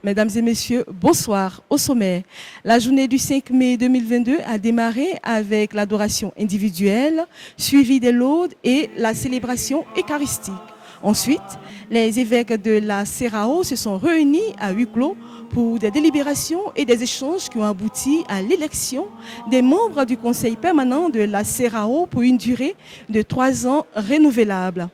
Mesdames et messieurs, bonsoir. Au sommet, la journée du 5 mai 2022 a démarré avec l'adoration individuelle, suivie des laudes et la célébration eucharistique. Ensuite, les évêques de la CERAO se sont réunis à huis clos pour des délibérations et des échanges qui ont abouti à l'élection des membres du Conseil permanent de la CERAO pour une durée de 3 ans renouvelable.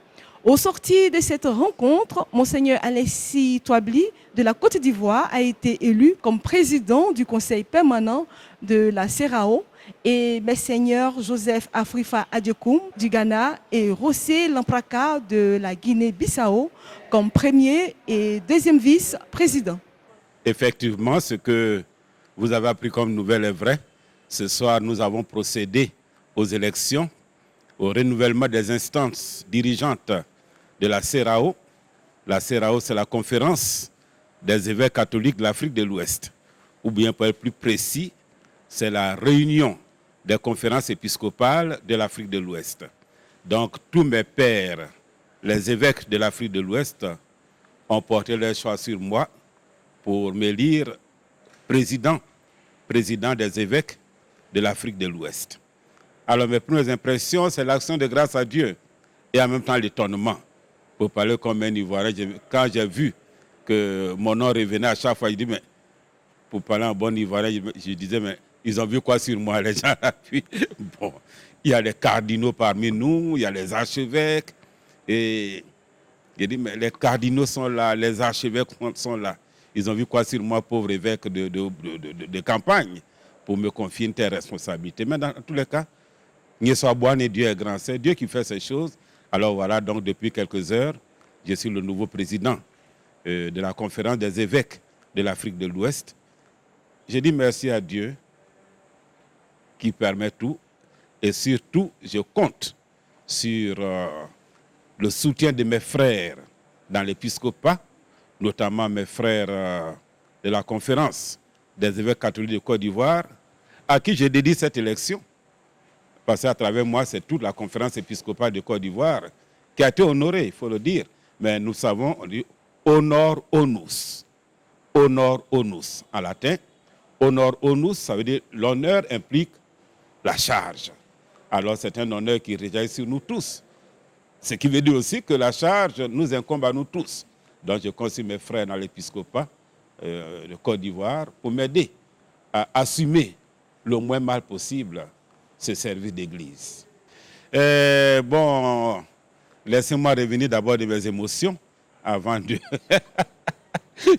Au sorti de cette rencontre, Monseigneur Alexis Touably de la Côte d'Ivoire a été élu comme président du Conseil permanent de la CERAO et Monseigneur Joseph Afrifa Adjekoum du Ghana et Rossé Lampraka de la Guinée-Bissau comme premier et deuxième vice-président. Effectivement, ce que vous avez appris comme nouvelle est vrai. Ce soir, nous avons procédé aux élections, au renouvellement des instances dirigeantes de la CERAO. La CERAO, c'est la conférence des évêques catholiques de l'Afrique de l'Ouest. Ou bien, pour être plus précis, c'est la réunion des conférences épiscopales de l'Afrique de l'Ouest. Donc, tous mes pères, les évêques de l'Afrique de l'Ouest, ont porté leur choix sur moi pour m'élire président des évêques de l'Afrique de l'Ouest. Alors, mes premières impressions, c'est l'action de grâce à Dieu et en même temps l'étonnement. Pour parler comme un Ivoirien, quand j'ai vu que mon nom revenait à chaque fois, je dis, mais pour parler en bon Ivoirien, je disais, mais ils ont vu quoi sur moi, les gens là. Puis, bon, il y a les cardinaux parmi nous, il y a les archevêques, et j'ai dit, mais les cardinaux sont là, les archevêques sont là. Ils ont vu quoi sur moi, pauvre évêque de campagne, pour me confier une telle responsabilité. Mais dans tous les cas, Dieu est grand, c'est Dieu qui fait ces choses. Alors voilà, donc depuis quelques heures, je suis le nouveau président de la conférence des évêques de l'Afrique de l'Ouest. Je dis merci à Dieu qui permet tout et surtout, je compte sur le soutien de mes frères dans l'épiscopat, notamment mes frères de la conférence des évêques catholiques de Côte d'Ivoire, à qui je dédie cette élection. Parce qu'à travers moi, c'est toute la conférence épiscopale de Côte d'Ivoire qui a été honorée, il faut le dire. Mais nous savons, on dit honor onus. Honor onus en latin. Honor onus, ça veut dire l'honneur implique la charge. Alors c'est un honneur qui rejaillit sur nous tous. Ce qui veut dire aussi que la charge nous incombe à nous tous. Donc je conseille mes frères dans l'épiscopat de Côte d'Ivoire pour m'aider à assumer le moins mal possible ce service d'église. Bon, laissez-moi revenir d'abord de mes émotions avant de...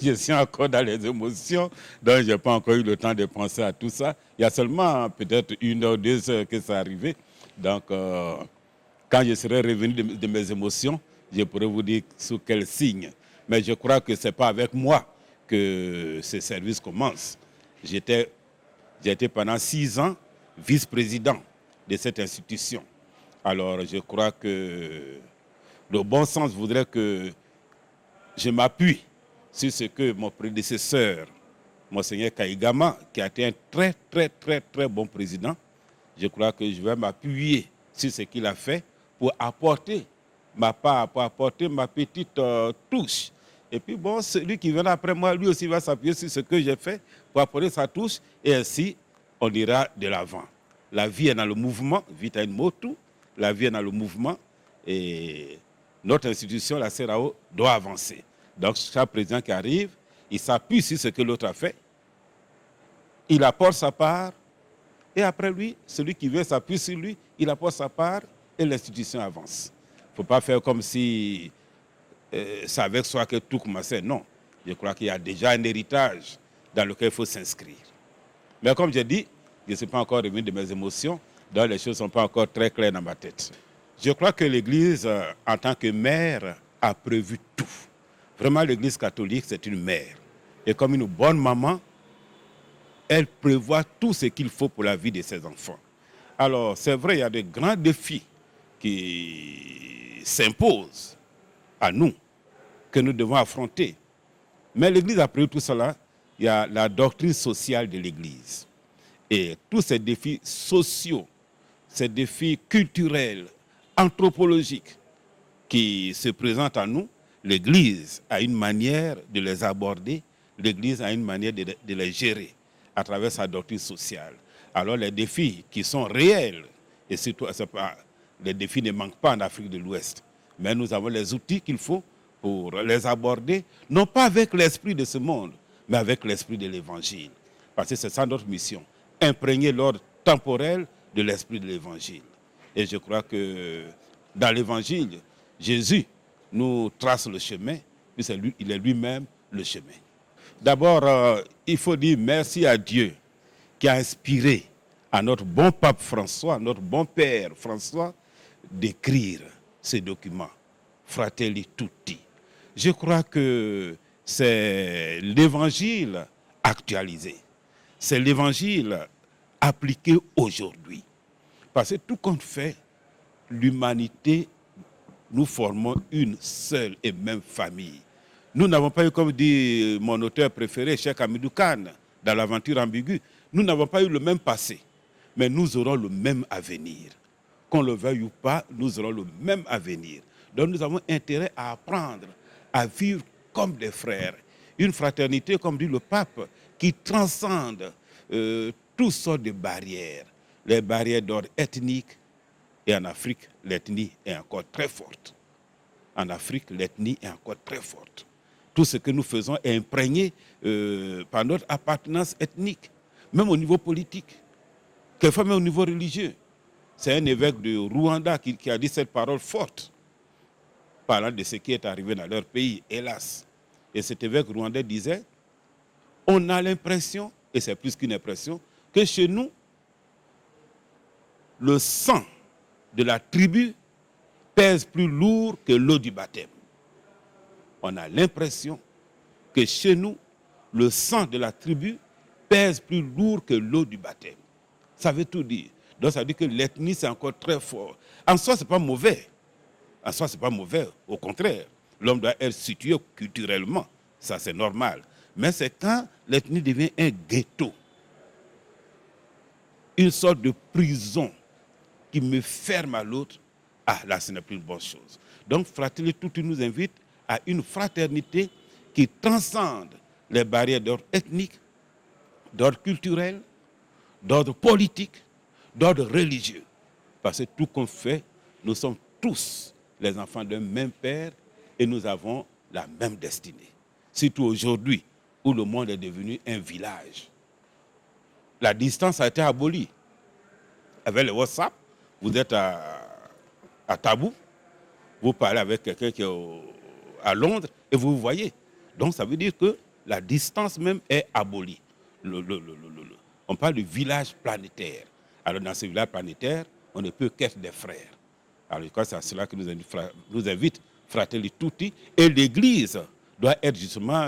Je suis encore dans les émotions, donc je n'ai pas encore eu le temps de penser à tout ça. Il y a seulement peut-être 1 heure, 2 heures que ça arrivé. Donc, quand je serai revenu de mes émotions, je pourrai vous dire sous quel signe. Mais je crois que ce n'est pas avec moi que ce service commence. J'ai été pendant 6 ans vice-président de cette institution. Alors, je crois que le bon sens voudrait que je m'appuie sur ce que mon prédécesseur, Monseigneur Kaïgama, qui a été un très bon président, je crois que je vais m'appuyer sur ce qu'il a fait pour apporter ma part, pour apporter ma petite touche. Et puis bon, celui qui viendra après moi, lui aussi va s'appuyer sur ce que j'ai fait pour apporter sa touche et ainsi on ira de l'avant. La vie est dans le mouvement, vita in motu, la vie est dans le mouvement et notre institution, la CERAO, doit avancer. Donc chaque président qui arrive, il s'appuie sur ce que l'autre a fait, il apporte sa part et après lui, celui qui veut s'appuie sur lui, il apporte sa part et l'institution avance. Il ne faut pas faire comme si c'est avec soi que tout commençait. Non, je crois qu'il y a déjà un héritage dans lequel il faut s'inscrire. Mais comme j'ai dit, je ne suis pas encore revenu de mes émotions, donc les choses ne sont pas encore très claires dans ma tête. Je crois que l'Église, en tant que mère, a prévu tout. Vraiment, l'Église catholique, c'est une mère. Et comme une bonne maman, elle prévoit tout ce qu'il faut pour la vie de ses enfants. Alors, c'est vrai, il y a de grands défis qui s'imposent à nous, que nous devons affronter. Mais l'Église a prévu tout cela. Il y a la doctrine sociale de l'Église. Et tous ces défis sociaux, ces défis culturels, anthropologiques qui se présentent à nous, l'Église a une manière de les aborder l'Église a une manière de les gérer à travers sa doctrine sociale. Alors les défis qui sont réels, et surtout les défis ne manquent pas en Afrique de l'Ouest, mais nous avons les outils qu'il faut pour les aborder, non pas avec l'esprit de ce monde, mais avec l'esprit de l'Évangile. Parce que c'est ça notre mission, imprégner l'ordre temporel de l'esprit de l'Évangile. Et je crois que dans l'Évangile, Jésus nous trace le chemin, puis il est lui-même le chemin. D'abord, il faut dire merci à Dieu qui a inspiré à notre bon pape François, notre bon père François, d'écrire ces documents, Fratelli Tutti. Je crois que c'est l'Évangile actualisé, c'est l'Évangile appliqué aujourd'hui. Parce que tout compte fait, l'humanité, nous formons une seule et même famille. Nous n'avons pas eu, comme dit mon auteur préféré, Cheikh Hamidou Kane, dans l'aventure ambiguë, nous n'avons pas eu le même passé, mais nous aurons le même avenir. Qu'on le veuille ou pas, nous aurons le même avenir. Donc nous avons intérêt à apprendre à vivre comme des frères. Une fraternité, comme dit le pape, qui transcende toutes sortes de barrières. Les barrières d'ordre ethnique, et en Afrique, l'ethnie est encore très forte. En Afrique, l'ethnie est encore très forte. Tout ce que nous faisons est imprégné par notre appartenance ethnique, même au niveau politique, quelquefois même au niveau religieux. C'est un évêque de Rwanda qui a dit cette parole forte, parlant de ce qui est arrivé dans leur pays, hélas. Et cet évêque rwandais disait, on a l'impression, et c'est plus qu'une impression, que chez nous, le sang de la tribu pèse plus lourd que l'eau du baptême. On a l'impression que chez nous, le sang de la tribu pèse plus lourd que l'eau du baptême. Ça veut tout dire. Donc ça veut dire que l'ethnie, c'est encore très fort. En soi, ce n'est pas mauvais. En soi, ce n'est pas mauvais. Au contraire, l'homme doit être situé culturellement. Ça, c'est normal. Mais c'est quand l'ethnie devient un ghetto, une sorte de prison qui me ferme à l'autre, ah là, ce n'est plus une bonne chose. Donc, Fratelli Tutti nous invite à une fraternité qui transcende les barrières d'ordre ethnique, d'ordre culturel, d'ordre politique, d'ordre religieux. Parce que tout qu'on fait, nous sommes tous les enfants d'un même père et nous avons la même destinée. Surtout aujourd'hui, où le monde est devenu un village. La distance a été abolie. Avec le WhatsApp, vous êtes à Tabou, vous parlez avec quelqu'un qui est à Londres et vous voyez. Donc ça veut dire que la distance même est abolie. On parle de village planétaire. Alors dans ce village planétaire, on ne peut qu'être des frères. Alors je crois que c'est à cela que nous invite Fratelli Tutti. Et l'Église doit être justement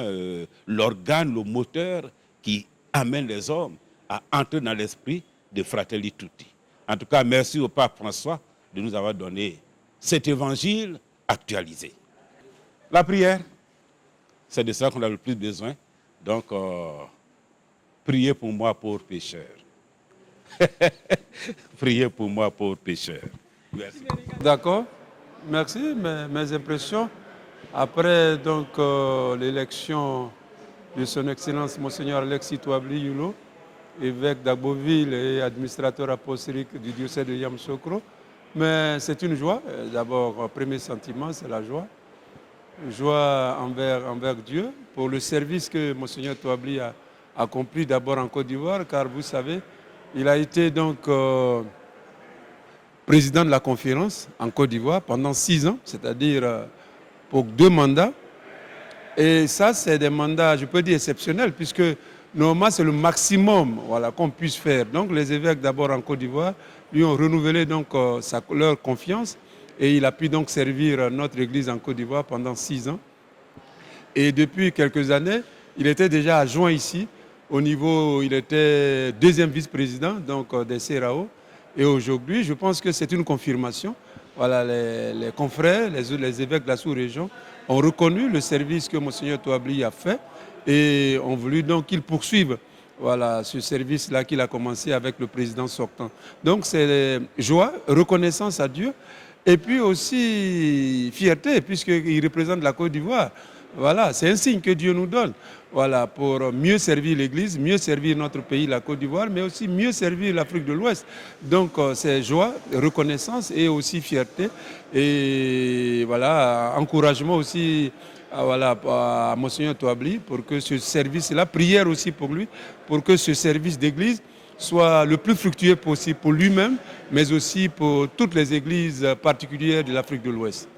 l'organe, le moteur qui amène les hommes à entrer dans l'esprit de Fratelli Tutti. En tout cas, merci au pape François de nous avoir donné cet évangile actualisé. La prière, c'est de ça qu'on a le plus besoin. Donc, priez pour moi, pauvre pécheur. Priez pour moi, pauvre pécheur. Merci. D'accord. Merci. Mes impressions après donc l'élection de son Excellence Monseigneur Alexis Touabli Yulo, évêque d'Agboville et administrateur apostolique du diocèse de Yamoussoukro. Mais c'est une joie. D'abord, premier sentiment, c'est la joie. Joie envers Dieu pour le service que Monseigneur Touabli a accompli d'abord en Côte d'Ivoire, car vous savez, il a été donc président de la conférence en Côte d'Ivoire pendant 6 ans, c'est-à-dire pour 2 mandats. Et ça, c'est des mandats, je peux dire, exceptionnels, puisque normalement, c'est le maximum qu'on puisse faire. Donc, les évêques, d'abord en Côte d'Ivoire, lui ont renouvelé donc, leur confiance et il a pu donc servir notre Église en Côte d'Ivoire pendant 6 ans. Et depuis quelques années, il était déjà adjoint ici. Au niveau, il était 2e vice-président donc, des CRAO. Et aujourd'hui, je pense que c'est une confirmation. Voilà, les confrères, les évêques de la sous-région ont reconnu le service que Monseigneur Touabli a fait et ont voulu donc qu'il poursuive ce service-là qu'il a commencé avec le président sortant. Donc c'est joie, reconnaissance à Dieu et puis aussi fierté puisqu'il représente la Côte d'Ivoire. Voilà, c'est un signe que Dieu nous donne. Voilà, pour mieux servir l'Église, mieux servir notre pays, la Côte d'Ivoire, mais aussi mieux servir l'Afrique de l'Ouest. Donc, c'est joie, reconnaissance et aussi fierté. Et voilà, encouragement aussi à Monseigneur Touably pour que ce service-là, prière aussi pour lui, pour que ce service d'église soit le plus fructueux possible pour lui-même, mais aussi pour toutes les églises particulières de l'Afrique de l'Ouest.